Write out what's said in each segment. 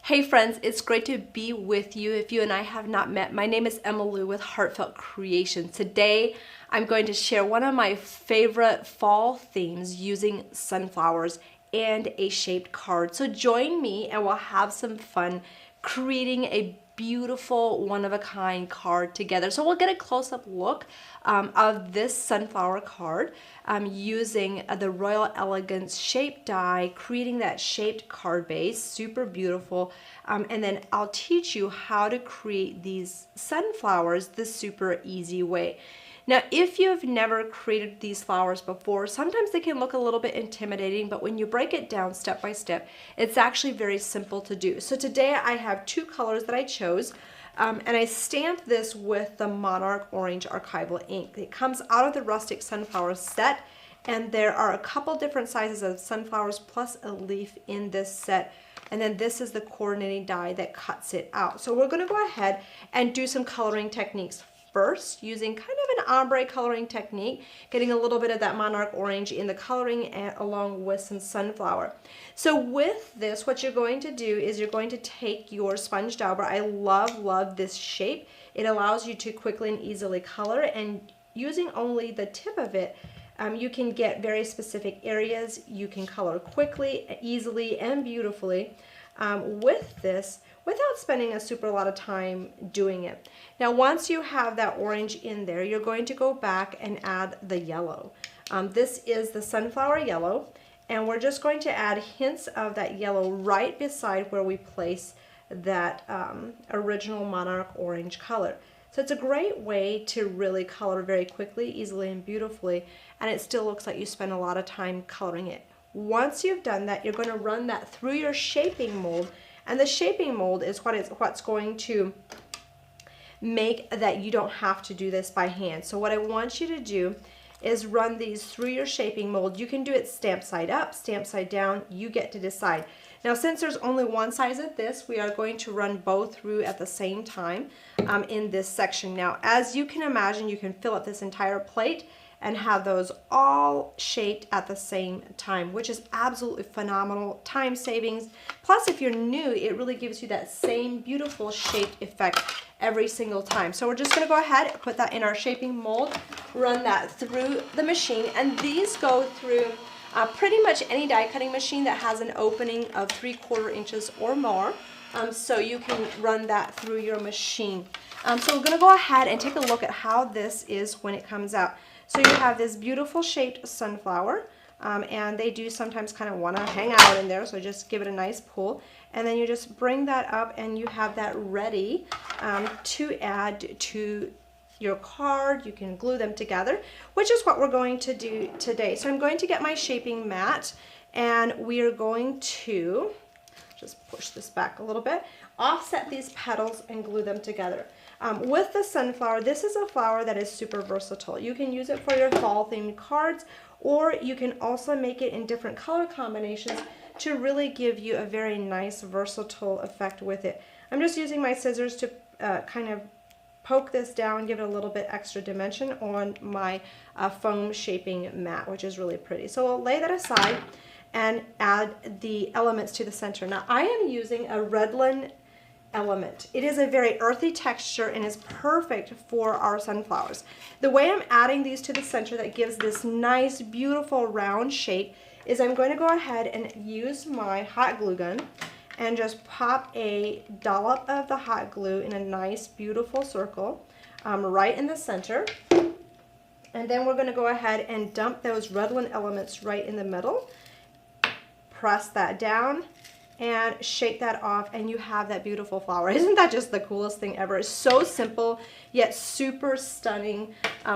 Hey friends, it's great to be with you. If you and I have not met, my name is Emma Lou with Heartfelt Creations. Today, I'm going to share one of my favorite fall themes using sunflowers and a shaped card. So join me and we'll have some fun creating a beautiful one-of-a-kind card together. So we'll get a close-up look of this sunflower card using the Royal Elegance shape die, creating that shaped card base, super beautiful. And then I'll teach you how to create these sunflowers the super easy way. Now, if you've never created these flowers before, sometimes they can look a little bit intimidating, but when you break it down step by step, it's actually very simple to do. So today I have two colors that I chose, and I stamped this with the Monarch Orange Archival ink. It comes out of the Rustic Sunflower set, and there are a couple different sizes of sunflowers plus a leaf in this set. And then this is the coordinating die that cuts it out. So we're gonna go ahead and do some coloring techniques first, using kind of an ombre coloring technique, getting a little bit of that Monarch Orange in the coloring and along with some sunflower. So with this, what you're going to do is you're going to take your sponge dauber. I love this shape. It allows you to quickly and easily color, and using only the tip of it, you can get very specific areas. You can color quickly, easily, and beautifully with this without spending a super lot of time doing it. Now, once you have that orange in there, you're going to go back and add the yellow. This is the sunflower yellow, and we're just going to add hints of that yellow right beside where we place that original Monarch Orange color. So it's a great way to really color very quickly, easily, and beautifully, and it still looks like you spend a lot of time coloring it. Once you've done that, you're going to run that through your shaping mold, and the shaping mold is what's going to make that you don't have to do this by hand. So what I want you to do is run these through your shaping mold. You can do it stamp side up, stamp side down, you get to decide. Now, since there's only one size of this, we are going to run both through at the same time in this section. Now, as you can imagine, you can fill up this entire plate and have those all shaped at the same time, which is absolutely phenomenal, time savings. Plus, if you're new, it really gives you that same beautiful shaped effect every single time. So we're just gonna go ahead and put that in our shaping mold, run that through the machine, and these go through pretty much any die cutting machine that has an opening of 3/4 inches or more. So you can run that through your machine. So we're gonna go ahead and take a look at how this is when it comes out. So you have this beautiful shaped sunflower, and they do sometimes kind of want to hang out in there, so just give it a nice pull. And then you just bring that up and you have that ready to add to your card. You can glue them together, which is what we're going to do today. So I'm going to get my shaping mat, and we are going to just push this back a little bit, offset these petals and glue them together. With the sunflower, this is a flower that is super versatile. You can use it for your fall themed cards, or you can also make it in different color combinations to really give you a very nice versatile effect with it. I'm just using my scissors to kind of poke this down, give it a little bit extra dimension on my foam shaping mat, which is really pretty. So I'll lay that aside and add the elements to the center. Now, I am using a Redland element. It is a very earthy texture and is perfect for our sunflowers. The way I'm adding these to the center that gives this nice, beautiful round shape is I'm going to go ahead and use my hot glue gun and just pop a dollop of the hot glue in a nice, beautiful circle right in the center. And then we're going to go ahead and dump those Redland elements right in the middle. Press that down and shake that off, and you have that beautiful flower. Isn't that just the coolest thing ever? It's so simple yet super stunning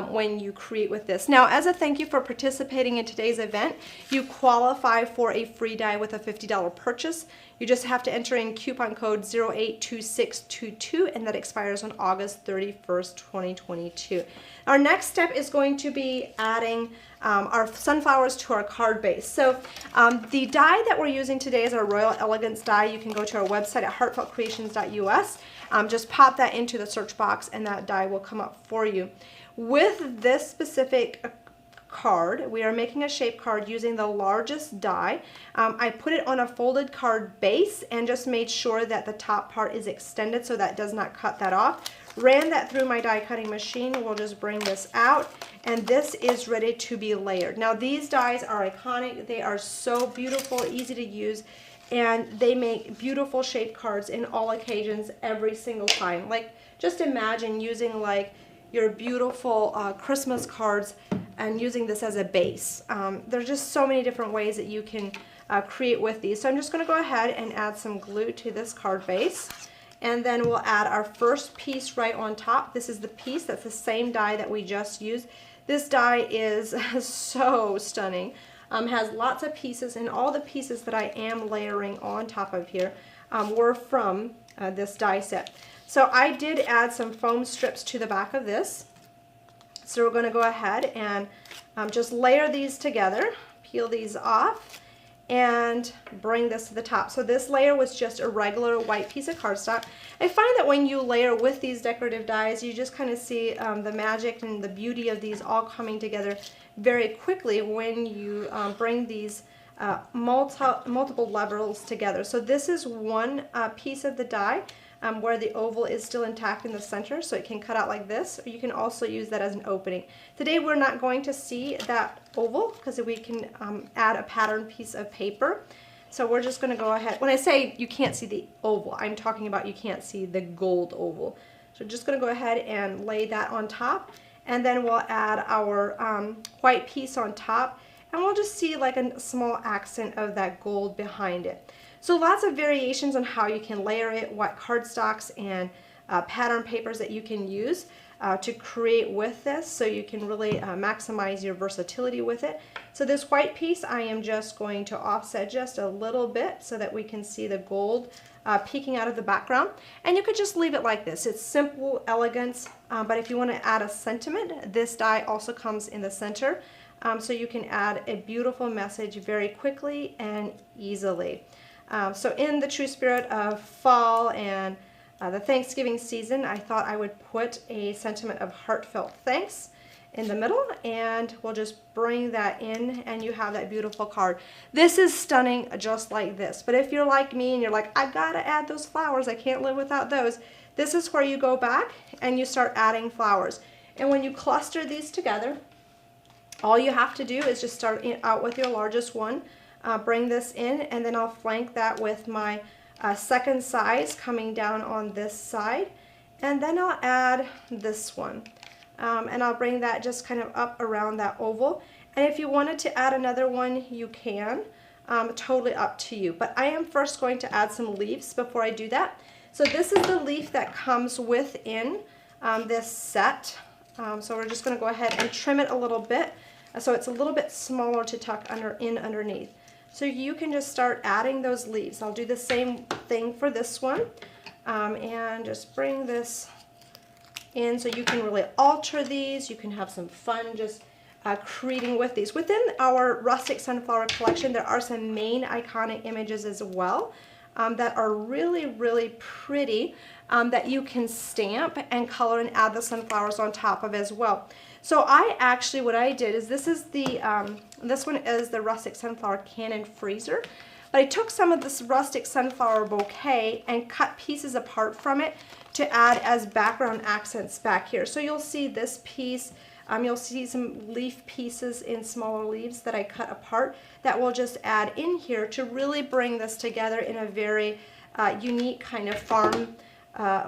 when you create with this. Now, as a thank you for participating in today's event, you qualify for a free die with a $50 purchase. You just have to enter in coupon code 082622, and that expires on August 31st, 2022. Our next step is going to be adding our sunflowers to our card base. So the die that we're using today is our Royal Elegance die. You can go to our website at heartfeltcreations.us. Just pop that into the search box and that die will come up for you. With this specific card. We are making a shape card using the largest die. I put it on a folded card base and just made sure that the top part is extended so that does not cut that off. Ran that through my die cutting machine. We'll just bring this out, and this is ready to be layered. Now these dies are iconic. They are so beautiful, easy to use, and they make beautiful shape cards in all occasions every single time. Like, just imagine using like your beautiful Christmas cards and using this as a base. There's just so many different ways that you can create with these. So I'm just going to go ahead and add some glue to this card base. And then we'll add our first piece right on top. This is the piece, that's the same die that we just used. This die is so stunning. Has lots of pieces, and all the pieces that I am layering on top of here were from this die set. So I did add some foam strips to the back of this. So we're going to go ahead and just layer these together, peel these off, and bring this to the top. So this layer was just a regular white piece of cardstock. I find that when you layer with these decorative dies, you just kind of see the magic and the beauty of these all coming together very quickly when you bring these multiple levels together. So this is one piece of the die where the oval is still intact in the center, so it can cut out like this, or you can also use that as an opening. Today we're not going to see that oval because we can add a pattern piece of paper. So we're just going to go ahead. When I say you can't see the oval, I'm talking about you can't see the gold oval. So just going to go ahead and lay that on top, and then we'll add our white piece on top, and we'll just see like a small accent of that gold behind it. So lots of variations on how you can layer it, what cardstocks and pattern papers that you can use to create with this, so you can really maximize your versatility with it. So this white piece I am just going to offset just a little bit so that we can see the gold peeking out of the background. And you could just leave it like this. It's simple elegance, but if you want to add a sentiment, this die also comes in the center, so you can add a beautiful message very quickly and easily. So in the true spirit of fall and the Thanksgiving season, I thought I would put a sentiment of heartfelt thanks in the middle, and we'll just bring that in, and you have that beautiful card. This is stunning just like this, but if you're like me and you're like, I gotta add those flowers, I can't live without those, this is where you go back and you start adding flowers. And when you cluster these together, all you have to do is just start out with your largest one. Bring this in, and then I'll flank that with my second size coming down on this side, and then I'll add this one, and I'll bring that just kind of up around that oval. And if you wanted to add another one, you can, totally up to you. But I am first going to add some leaves before I do that. So this is the leaf that comes within this set. So we're just going to go ahead and trim it a little bit so it's a little bit smaller to tuck underneath. So you can just start adding those leaves. I'll do the same thing for this one, and just bring this in so you can really alter these. You can have some fun just creating with these. Within our rustic sunflower collection, there are some main iconic images as well that are really, really pretty that you can stamp and color and add the sunflowers on top of as well. So I actually, what I did is this is the, this one is the rustic sunflower cannon freezer. But I took some of this rustic sunflower bouquet and cut pieces apart from it to add as background accents back here. So you'll see this piece, you'll see some leaf pieces in smaller leaves that I cut apart that will just add in here to really bring this together in a very unique kind of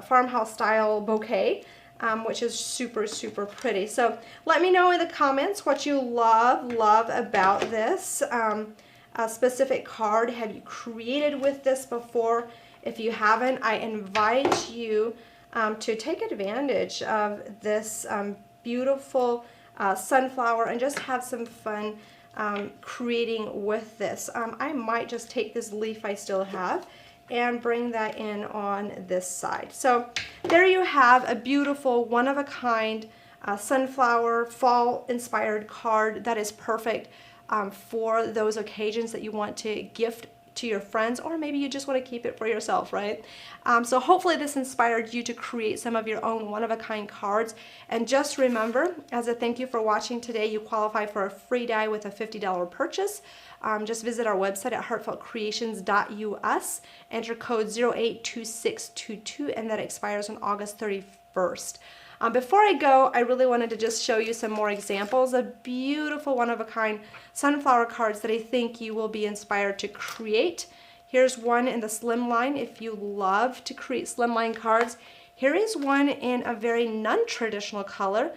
farmhouse style bouquet. Which is super, super pretty. So let me know in the comments what you love about this specific card. Have you created with this before? If you haven't, I invite you to take advantage of this beautiful sunflower and just have some fun creating with this. I might just take this leaf I still have and bring that in on this side. So there you have a beautiful, one-of-a-kind sunflower fall-inspired card that is perfect for those occasions that you want to gift to your friends, or maybe you just want to keep it for yourself, right? So hopefully this inspired you to create some of your own one-of-a-kind cards. And just remember, as a thank you for watching today, you qualify for a free die with a $50 purchase. Just visit our website at heartfeltcreations.us, enter code 082622, and that expires on August 31st. Before I go, I really wanted to just show you some more examples of beautiful one-of-a-kind sunflower cards that I think you will be inspired to create. Here's one in the slimline if you love to create slimline cards. Here is one in a very non-traditional color,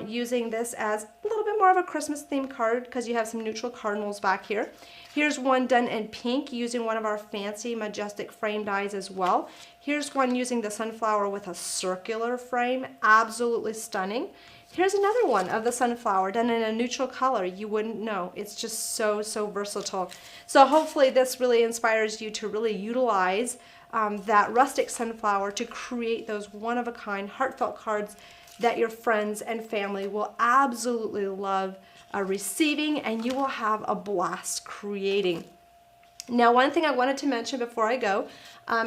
using this as a little bit more of a Christmas themed card because you have some neutral cardinals back here. Here's one done in pink using one of our fancy majestic frame dies as well. Here's one using the sunflower with a circular frame, absolutely stunning. Here's another one of the sunflower done in a neutral color. You wouldn't know. It's just so versatile. So hopefully this really inspires you to really utilize that rustic sunflower to create those one-of-a-kind heartfelt cards that your friends and family will absolutely love receiving, and you will have a blast creating. Now, one thing I wanted to mention before I go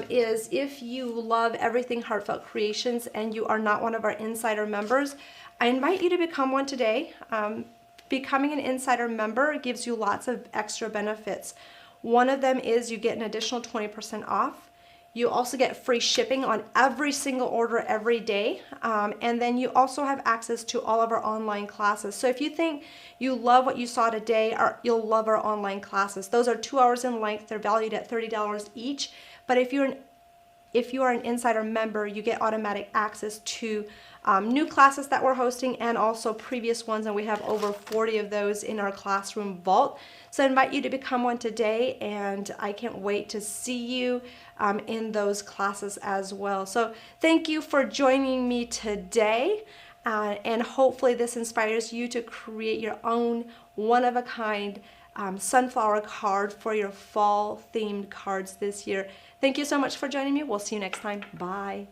is if you love everything Heartfelt Creations and you are not one of our insider members, I invite you to become one today. Becoming an insider member gives you lots of extra benefits. One of them is you get an additional 20% off. You also get free shipping on every single order every day. And then you also have access to all of our online classes. So if you think you love what you saw today, you'll love our online classes. Those are 2 hours in length. They're valued at $30 each. But if you are an insider member, you get automatic access to new classes that we're hosting and also previous ones, and we have over 40 of those in our classroom vault. So I invite you to become one today, and I can't wait to see you in those classes as well. So thank you for joining me today, and hopefully this inspires you to create your own one-of-a-kind sunflower card for your fall themed cards this year. Thank you so much for joining me. We'll see you next time. Bye.